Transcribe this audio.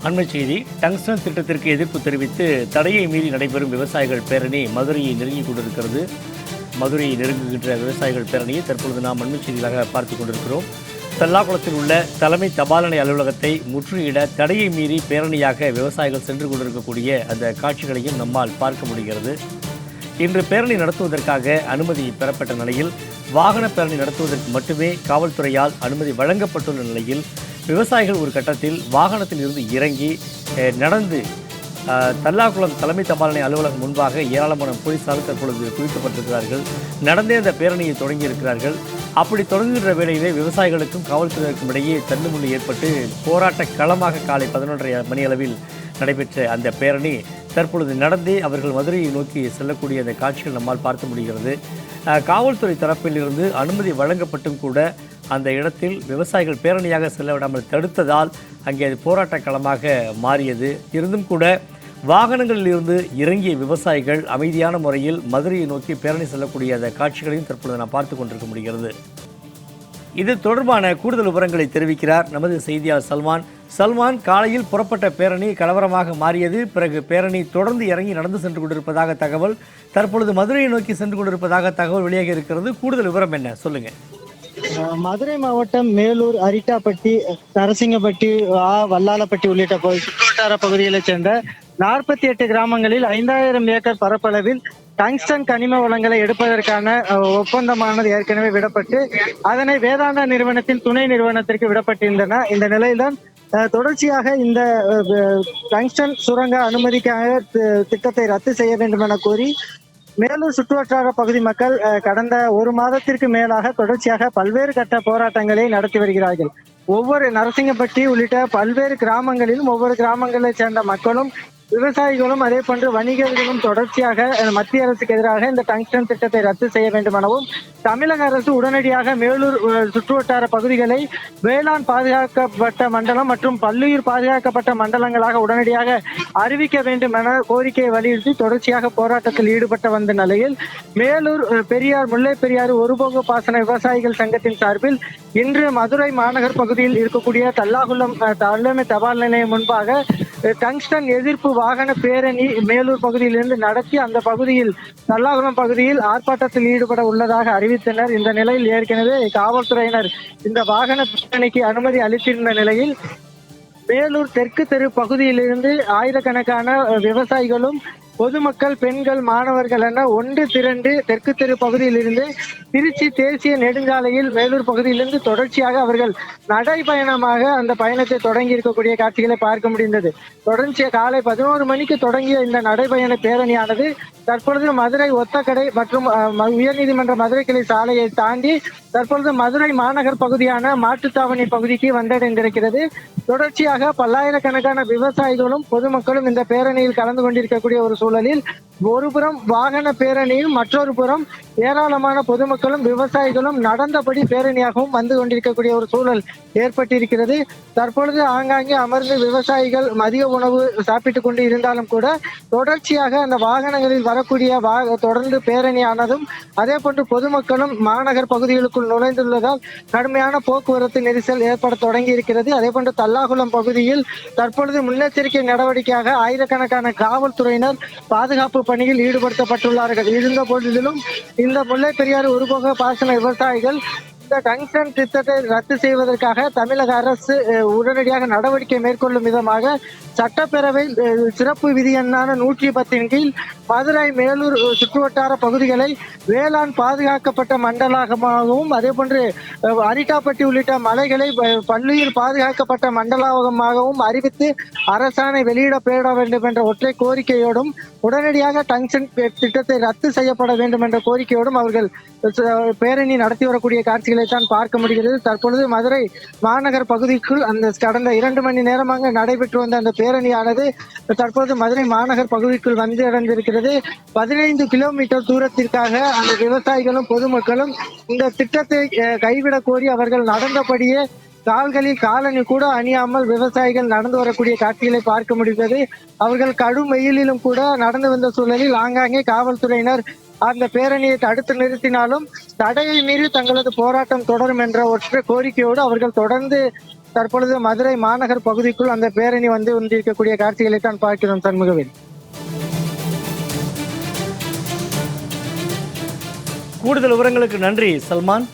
அண்மை செய்தி. டங்ஸ்டன் திட்டத்திற்கு எதிர்ப்பு தெரிவித்து தடையை மீறி நடைபெறும் விவசாயிகள் பேரணி மதுரையை நெருங்கிக் கொண்டிருக்கிறது. மதுரையை நெருங்குகின்ற விவசாயிகள் பேரணியை தற்பொழுது நாம் அண்மை செய்திகளாக பார்த்து கொண்டிருக்கிறோம். தல்லாகுளத்தில் உள்ள தலைமை தபாலணை அலுவலகத்தை முற்றுகையிட தடையை மீறி பேரணியாக விவசாயிகள் சென்று கொண்டிருக்கக்கூடிய அந்த காட்சிகளையும் நம்மால் பார்க்க முடிகிறது. இன்று பேரணி நடத்துவதற்காக அனுமதி பெறப்பட்ட நிலையில் வாகன பேரணி நடத்துவதற்கு மட்டுமே காவல்துறையால் அனுமதி வழங்கப்பட்டுள்ள நிலையில் விவசாயிகள் ஒரு கட்டத்தில் வாகனத்தில் இருந்து இறங்கி நடந்து தல்லாகுளம் தலைமை தபாலணை அலுவலகம் முன்பாக ஏராளமான போலீசார் தற்பொழுது குவிக்கப்பட்டிருக்கிறார்கள். நடந்தே அந்த பேரணியை தொடங்கியிருக்கிறார்கள். அப்படி தொடங்குகின்ற வேளையிலே விவசாயிகளுக்கும் காவல்துறையினருக்கும் இடையே தள்ளுமுள்ளு ஏற்பட்டு போராட்ட களமாக காலை 11:30 மணி அளவில் நடைபெற்ற அந்த பேரணி தற்பொழுது நடந்தே அவர்கள் மதுரையை நோக்கி செல்லக்கூடிய அந்த காட்சிகள் நம்மால் பார்க்க முடிகிறது. காவல்துறை தரப்பில் இருந்து அனுமதி வழங்கப்பட்டும் கூட அந்த இடத்தில் விவசாயிகள் பேரணியாக செல்ல விடாமல் தடுத்ததால் அங்கே அது போராட்ட களமாக மாறியது. இருந்தும் கூட வாகனங்களில் இருந்து இறங்கிய விவசாயிகள் அமைதியான முறையில் மதுரையை நோக்கி பேரணி செல்லக்கூடிய அந்த காட்சிகளையும் தற்பொழுது நாம் பார்த்து கொண்டிருக்க முடிகிறது. இது தொடர்பான கூடுதல் விவரங்களை தெரிவிக்கிறார் நமது செய்தியாளர் சல்மான். சல்மான், காலையில் புறப்பட்ட பேரணி கலவரமாக மாறியது. பிறகு பேரணி தொடர்ந்து இறங்கி நடந்து சென்று கொண்டிருப்பதாக தகவல். தற்பொழுது மதுரையை நோக்கி சென்று கொண்டிருப்பதாக தகவல் வெளியாகி இருக்கிறது. கூடுதல் விவரம் என்ன, சொல்லுங்க. மதுரை மாவட்டம் மேலூர், அரிட்டாப்பட்டி, நரசிங்கப்பட்டி, வல்லாலப்பட்டி உள்ளிட்ட சுற்றுவட்டார பகுதிகளைச் சேர்ந்த 48 கிராமங்களில் 5000 ஏக்கர் பரப்பளவில் டங்ஸ்டன் கனிம வளங்களை எடுப்பதற்கான ஒப்பந்தமானது ஏற்கனவே விடப்பட்டு அதனை வேதாந்தா நிறுவனத்தின் துணை நிறுவனத்திற்கு விடப்பட்டிருந்தன. இந்த நிலையில்தான் தொடர்ச்சியாக இந்த டங்ஸ்டன் சுரங்க அனுமதிக்காக திட்டத்தை ரத்து செய்ய வேண்டும் என கோரி மேலூர் சுற்றுவட்டார பகுதி மக்கள் கடந்த ஒரு மாதத்திற்கு மேலாக தொடர்ச்சியாக பல்வேறு கட்ட போராட்டங்களை நடத்தி வருகிறார்கள். ஒவ்வொரு நரசிங்கப்பட்டி உள்ளிட்ட பல்வேறு கிராமங்களிலும் ஒவ்வொரு கிராமங்களைச் சேர்ந்த மக்களும் விவசாயிகளும் அதே போன்று வணிகர்களும் தொடர்ச்சியாக மத்திய அரசுக்கு எதிராக இந்த டங்ஸ்டன் திட்டத்தை ரத்து செய்ய வேண்டும் எனவும் தமிழக அரசு உடனடியாக மேலூர் சுற்றுவட்டார பகுதிகளை வேளாண் பாதுகாக்கப்பட்ட மண்டலம் மற்றும் பல்லுயிர் பாதுகாக்கப்பட்ட மண்டலங்களாக உடனடியாக அறிவிக்க வேண்டும் என கோரிக்கையை வலியுறுத்தி தொடர்ச்சியாக போராட்டத்தில் ஈடுபட்ட வந்த நிலையில் மேலூர் பெரியார் முல்லை பெரியாறு ஒருபோக பாசன விவசாயிகள் சங்கத்தின் சார்பில் இன்று மதுரை மாநகர் பகுதியில் இருக்கக்கூடிய தல்லாகுளம் தலைமை தபால் நிலையம் முன்பாக டங்ஸ்டன் எதிர்ப்பு வாகன பேரணி மேலூர் பகுதியிலிருந்து நடத்தி அந்த பகுதியில் தல்லாகுளம் பகுதியில் ஆர்ப்பாட்டத்தில் ஈடுபட உள்ளதாக அறிவித்தனர். இந்த நிலையில் ஏற்கனவே காவல்துறையினர் இந்த வாகன பேரணிக்கு அனுமதி அளித்திருந்த நிலையில் மேலூர் தெற்கு தெரு பகுதியிலிருந்து ஆயிரக்கணக்கான விவசாயிகளும் பொதுமக்கள், பெண்கள், மாணவர்கள் என ஒன்று திரண்டு தெற்கு தெரு பகுதியிலிருந்து திருச்சி தேசிய நெடுஞ்சாலையில் மேலூர் பகுதியிலிருந்து தொடர்ச்சியாக அவர்கள் நடைபயணமாக அந்த பயணத்தை தொடங்கி இருக்கக்கூடிய காட்சிகளை பார்க்க முடிந்தது. தொடர்ச்சியாக காலை 11 மணிக்கு தொடங்கிய இந்த நடைபயண பேரணியானது தற்பொழுது மதுரை ஒத்தக்கடை மற்றும் உயர்நீதிமன்ற மதுரை கிளை சாலையை தாண்டி தற்பொழுது மதுரை மாநகர் பகுதியான மாட்டுத்தாவணி பகுதிக்கு வந்தடைந்திருக்கிறது. தொடர்ச்சியாக பல்லாயிரக்கணக்கான விவசாயிகளும் பொதுமக்களும் இந்த பேரணியில் கலந்து கொண்டிருக்கக்கூடிய ஒரு சூழலில் ஒருபுறம் வாகன பேரணியும் மற்றொரு புறம் ஏராளமான பொதுமக்களும் விவசாயிகளும் நடந்தபடி பேரணியாகவும் வந்து கொண்டிருக்கக்கூடிய ஒரு சூழல் ஏற்பட்டிருக்கிறது. தற்பொழுது ஆங்காங்கே அமர்ந்து விவசாயிகள் மதிய உணவு சாப்பிட்டுக் கொண்டு இருந்தாலும் கூட தொடர்ச்சியாக அந்த வாகனங்களில் வரக்கூடிய தொடர்ந்து பேரணியானதும் அதே போன்று பொதுமக்களும் மாநகர் பகுதிகளுக்குள் நுழைந்துள்ளதால் கடுமையான போக்குவரத்து நெரிசல் ஏற்பட தொடங்கி இருக்கிறது. அதே போன்று தல்லாகுளம் பகுதியில் தற்பொழுது முன்னெச்சரிக்கை நடவடிக்கையாக ஆயிரக்கணக்கான காவல்துறையினர் பாதுகாப்பு பணியில் ஈடுபடுத்தப்பட்டுள்ளார்கள். இருந்த போதிலும் இந்த முல்லை பெரியாறு ஒருபோக பாசன விவசாயிகள் இந்த டங்ஸ்டன் திட்டத்தை ரத்து செய்வதற்காக தமிழக அரசு உடனடியாக நடவடிக்கை மேற்கொள்ளும் விதமாக சட்டப்பேரவை சிறப்பு விதி எண்ணான 110 கீழ் மதுரை மேலூர் சுற்றுவட்டார பகுதிகளை வேளாண் பாதுகாக்கப்பட்ட மண்டலமாகவும் அதே போன்று அரிட்டாப்பட்டி உள்ளிட்ட மலைகளை பல்லுயிர் பாதுகாக்கப்பட்ட மண்டலமாகவும் அறிவித்து அரசாணை வெளியிடப்பட வேண்டும் என்ற ஒற்றை கோரிக்கையோடும் உடனடியாக டங்ஸ்டன் திட்டத்தை ரத்து செய்யப்பட வேண்டும் என்ற கோரிக்கையோடும் அவர்கள் பேரணி நடத்தி வரக்கூடிய காட்சிகளை தான் பார்க்க முடிகிறது. தற்பொழுது மதுரை மாநகர் பகுதிக்குள் அந்த கடந்த 2 மணி நேரமாக நடைபெற்று வந்த அந்த பேரணியானது தற்போது மதுரை மாநகர் பகுதிக்குள் வந்து அடைந்திருக்கிறது. 15 கிலோமீட்டர் தூரத்திற்காக அந்த விவசாயிகளும் பொதுமக்களும் இந்த திட்டத்தை கைவிடக் கோரி அவர்கள் நடந்தபடியே கால்களில் காலணி கூட அணியாமல் விவசாயிகள் நடந்து வரக்கூடிய காட்சிகளை பார்க்க முடிகிறது. அவர்கள் கடும் வெயிலிலும் கூட நடந்து வந்த சூழலில் ஆங்காங்கே காவல்துறையினர் அந்த பேரணியை தடுத்து நிறுத்தினாலும் தடையை மீறி தங்களது போராட்டம் தொடரும் என்ற ஒற்றை கோரிக்கையோடு அவர்கள் தொடர்ந்து தற்பொழுது மதுரை மாநகர் பகுதிக்குள் அந்த பேரணி வந்து கொண்டிருக்கக்கூடிய காட்சிகளை தான் பார்க்கிறோம் சண்முகவேல். கூடுதல் விவரங்களுக்கு நன்றி சல்மான்.